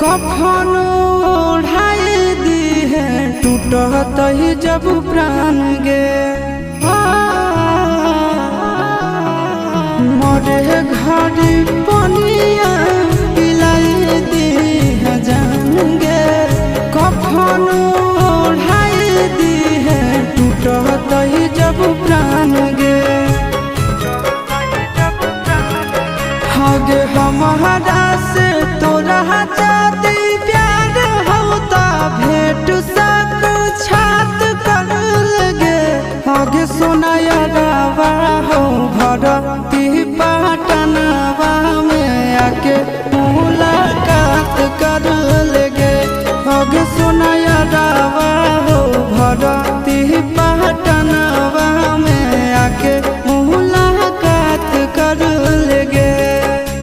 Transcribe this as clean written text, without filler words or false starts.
कफन ओढ़ाई दी है टूटत ही जब प्राण गे मरे घड़ी पनिया पिलाई दी है जान गे कफन ओढ़ाई दी है टूटत ही जब प्राण गे हगे हमारा से तोरा जाती प्यार होता भेंट सक छात कर लगे हगे सोनाया रावा हो भरती पाटनवा में आके